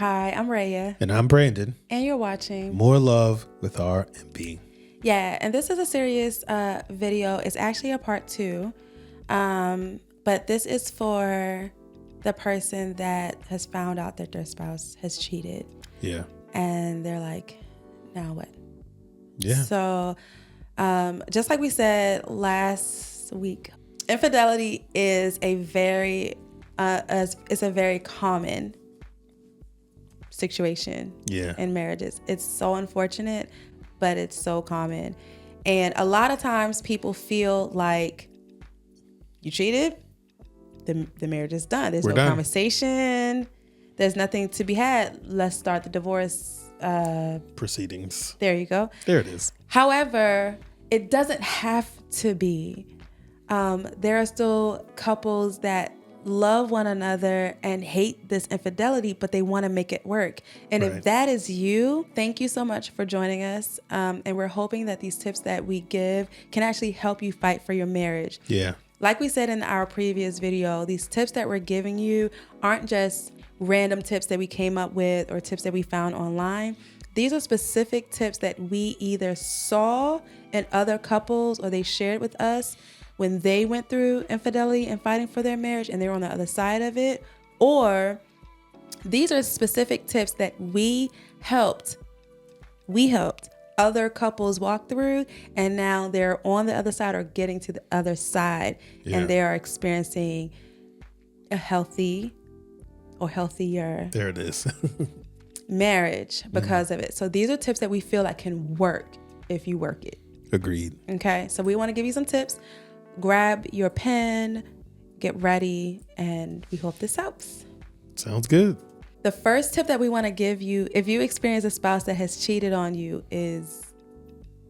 Hi, I'm Raya. And I'm Brandon. And you're watching More Love with RMB. Yeah, and this is a serious video. It's actually a part 2. But this is for the person that has found out that their spouse has cheated. Yeah. And they're like, now what? Yeah. So just like we said last week, infidelity is a very common situation in marriages. It's so unfortunate, but it's so common. And a lot of times people feel like you cheated, the marriage is done. There's no conversation. There's nothing to be had. Let's start the divorce proceedings. There you go. There it is. However, it doesn't have to be. There are still couples that love one another and hate this infidelity, but they want to make it work. And if that is you, thank you so much for joining us. And we're hoping that these tips that we give can actually help you fight for your marriage. Yeah. Like we said in our previous video, these tips that we're giving you aren't just random tips that we came up with or tips that we found online. These are specific tips that we either saw in other couples or they shared with us when they went through infidelity and fighting for their marriage and they were on the other side of it. Or these are specific tips that we helped other couples walk through, and now they're on the other side or getting to the other side, and they are experiencing a healthy or healthier there it is marriage because of it. So these are tips that we feel like can work if you work it. Agreed. Okay, so we want to give you some tips. Grab your pen, get ready, and we hope this helps. Sounds good. The first tip that we want to give you, if you experience a spouse that has cheated on you, is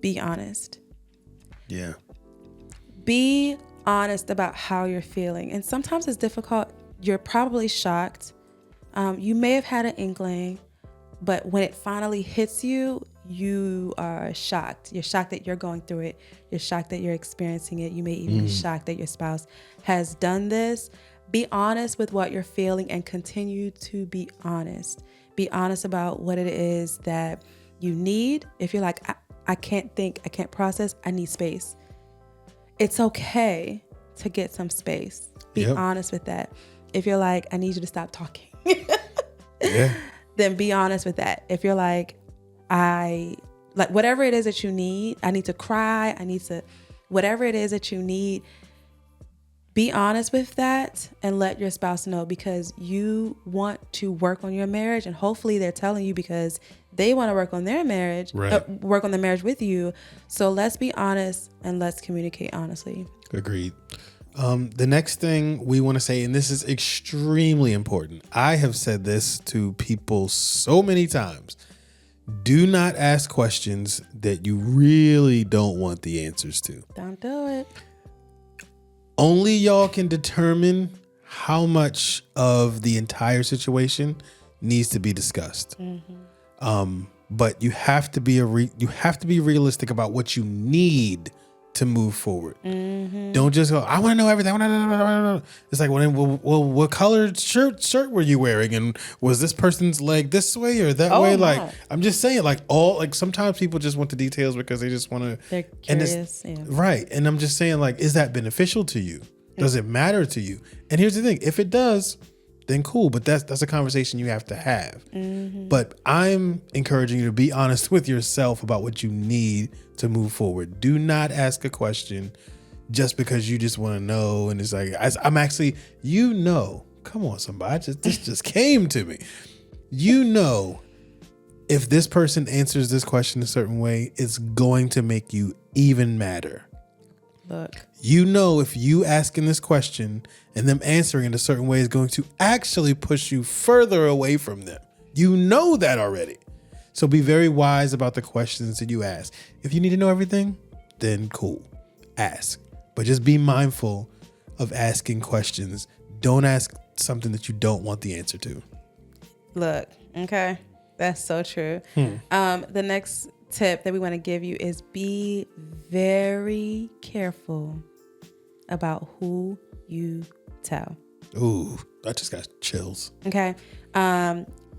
be honest. Yeah. Be honest about how you're feeling. And sometimes it's difficult. You're probably shocked. You may have had an inkling, but when it finally hits you, you are shocked. You're shocked that you're going through it. You're shocked that you're experiencing it. You may even be shocked that your spouse has done this. Be honest with what you're feeling and continue to be honest. Be honest about what it is that you need. If you're like, I can't think, I can't process, I need space. It's okay to get some space. Be honest with that. If you're like, I need you to stop talking, then be honest with that. If you're like, whatever it is that you need, I need to cry, whatever it is that you need, be honest with that and let your spouse know, because you want to work on your marriage, and hopefully they're telling you because they want to work on their marriage, work on the marriage with you. So let's be honest and let's communicate honestly. Agreed. The next thing we want to say, and this is extremely important. I have said this to people so many times. Do not ask questions that you really don't want the answers to. Don't do it. Only y'all can determine how much of the entire situation needs to be discussed. But you have to be realistic about what you need to move forward. Don't just go, I want to know everything. It's like, well, what colored shirt were you wearing? And was this person's leg this way or that way? My. Like, I'm just saying, sometimes people just want the details because they just want to. They're curious. Right. And I'm just saying, is that beneficial to you? Does it matter to you? And here's the thing. If it does, then cool. But that's a conversation you have to have. But I'm encouraging you to be honest with yourself about what you need to move forward. Do not ask a question just because you just want to know. And it's like, I'm actually, come on, somebody, this just came to me. If this person answers this question a certain way, it's going to make you even madder. Look. If you asking this question and them answering in a certain way is going to actually push you further away from them. You know that already. So be very wise about the questions that you ask. If you need to know everything, then cool, ask. But just be mindful of asking questions. Don't ask something that you don't want the answer to. Look, okay, that's so true. The next tip that we want to give you is be very careful about who you tell. Ooh, I just got chills. Okay.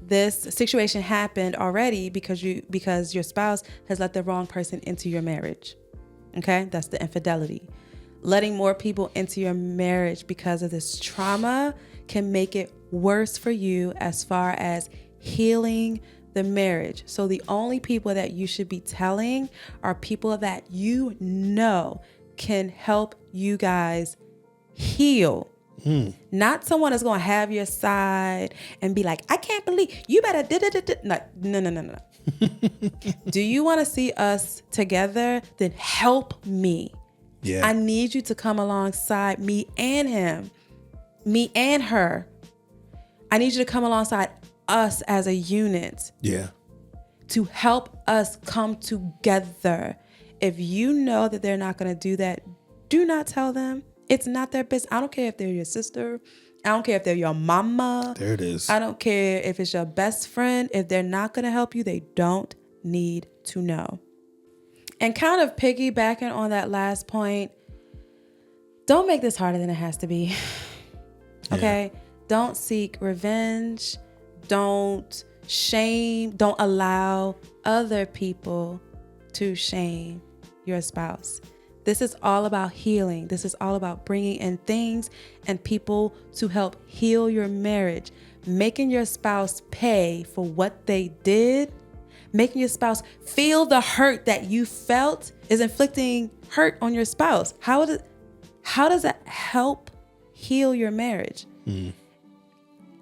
this situation happened already because your spouse has let the wrong person into your marriage. Okay, that's the infidelity. Letting more people into your marriage because of this trauma can make it worse for you as far as healing the marriage. So the only people that you should be telling are people that you know can help you guys heal. Not someone that's going to have your side and be like, I can't believe you better. No. Do you want to see us together? Then help me. Yeah. I need you to come alongside me and him, me and her. I need you to come alongside us as a unit. Yeah. To help us come together. If you know that they're not going to do that, do not tell them. It's not their business. I don't care if they're your sister. I don't care if they're your mama. There it is. I don't care if it's your best friend. If they're not going to help you, they don't need to know. And kind of piggybacking on that last point, don't make this harder than it has to be. Okay? Yeah. Don't seek revenge. Don't shame. Don't allow other people to shame your spouse. This is all about healing. This is all about bringing in things and people to help heal your marriage. Making your spouse pay for what they did, making your spouse feel the hurt that you felt is inflicting hurt on your spouse. How does that help heal your marriage?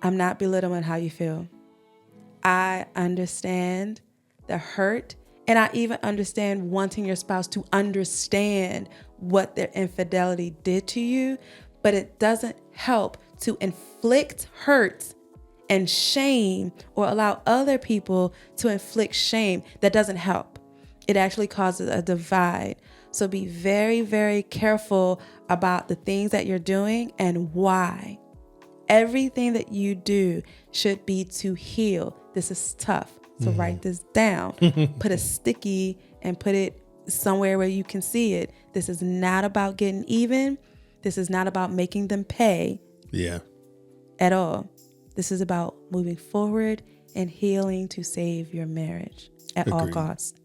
I'm not belittling how you feel. I understand the hurt. And I even understand wanting your spouse to understand what their infidelity did to you, but it doesn't help to inflict hurt and shame or allow other people to inflict shame. That doesn't help. It actually causes a divide. So be very, very careful about the things that you're doing and why. Everything that you do should be to heal. This is tough. So write this down, put a sticky and put it somewhere where you can see it. This is not about getting even. This is not about making them pay. Yeah. At all. This is about moving forward and healing to save your marriage at all costs.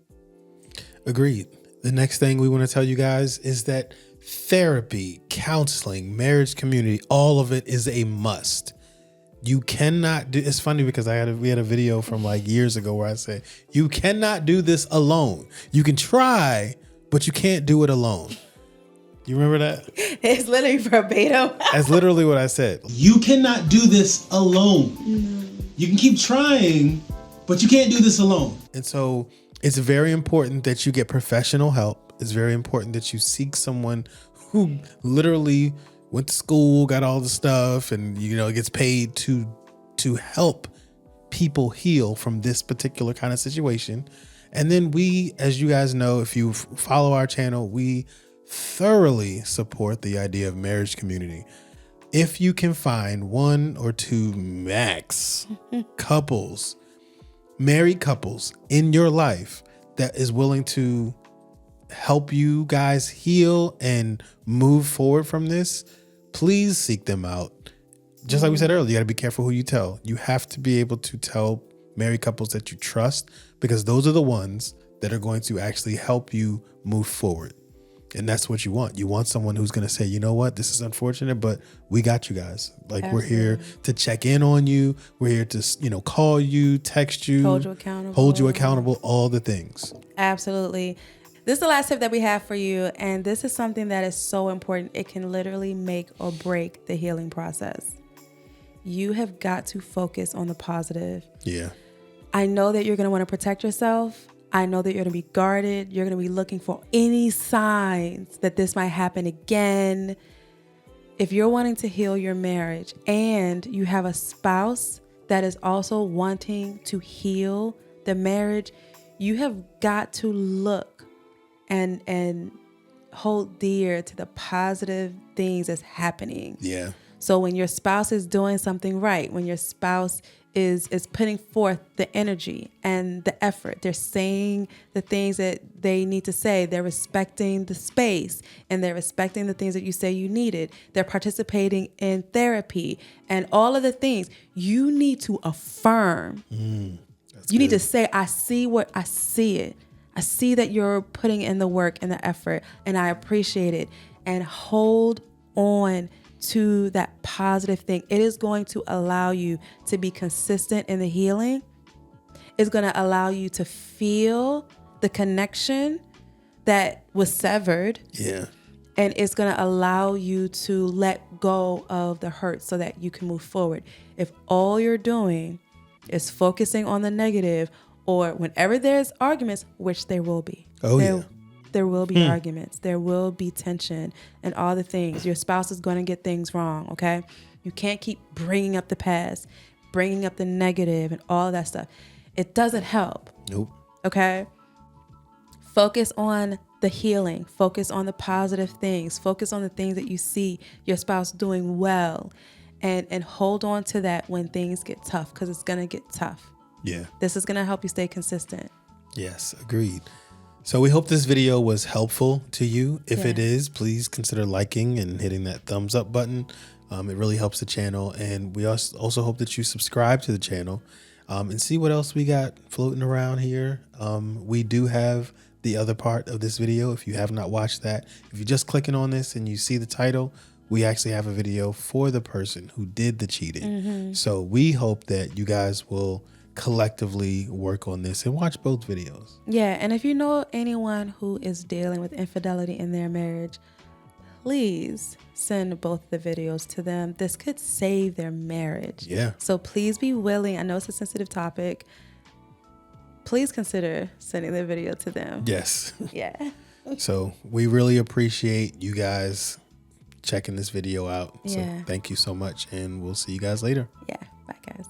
Agreed. The next thing we want to tell you guys is that therapy, counseling, marriage community, all of it is a must. You cannot do. It's funny because we had a video from like years ago where I said you cannot do this alone. You can try, but you can't do it alone. You remember that? It's literally verbatim. That's literally what I said. You cannot do this alone. You can keep trying, but you can't do this alone. And so it's very important that you get professional help. It's very important that you seek someone who literally went to school, got all the stuff, and gets paid to help people heal from this particular kind of situation. And then we, as you guys know, if you follow our channel, we thoroughly support the idea of marriage community. If you can find one or two max couples, married couples in your life that is willing to help you guys heal and move forward from this, please seek them out. Just like we said earlier, you got to be careful who you tell. You have to be able to tell married couples that you trust, because those are the ones that are going to actually help you move forward. And that's what you want. You want someone who's going to say, you know what, this is unfortunate, but we got you guys. Like, Absolutely. We're here to check in on you. We're here to, call you, text you, hold you accountable, all the things. Absolutely. This is the last tip that we have for you. And this is something that is so important. It can literally make or break the healing process. You have got to focus on the positive. Yeah. I know that you're going to want to protect yourself. I know that you're going to be guarded. You're going to be looking for any signs that this might happen again. If you're wanting to heal your marriage and you have a spouse that is also wanting to heal the marriage, you have got to look and hold dear to the positive things that's happening. Yeah. So when your spouse is doing something right, when your spouse is putting forth the energy and the effort, they're saying the things that they need to say, they're respecting the space, and they're respecting the things that you say you needed, they're participating in therapy and all of the things, you need to affirm. You need to say, I see it. I see that you're putting in the work and the effort, and I appreciate it. And hold on to that positive thing. It is going to allow you to be consistent in the healing. It's going to allow you to feel the connection that was severed. Yeah. And it's going to allow you to let go of the hurt so that you can move forward. If all you're doing is focusing on the negative, or whenever there's arguments, which there will be. There will be arguments. There will be tension and all the things. Your spouse is going to get things wrong, okay? You can't keep bringing up the past, bringing up the negative and all that stuff. It doesn't help. Nope. Okay? Focus on the healing. Focus on the positive things. Focus on the things that you see your spouse doing well. And hold on to that when things get tough, because it's going to get tough. Yeah. This is going to help you stay consistent. Yes, agreed. So we hope this video was helpful to you. If it is, please consider liking and hitting that thumbs up button. It really helps the channel. And we also hope that you subscribe to the channel and see what else we got floating around here. We do have the other part of this video. If you have not watched that, if you're just clicking on this and you see the title, we actually have a video for the person who did the cheating. So we hope that you guys will collectively work on this and watch both videos. Yeah, and if you know anyone who is dealing with infidelity in their marriage, please send both the videos to them. This could save their marriage. Yeah. So please be willing. I know it's a sensitive topic. Please consider sending the video to them. Yes. Yeah. So we really appreciate you guys checking this video out. So Yeah. thank you so much, and we'll see you guys later. Yeah. Bye, guys.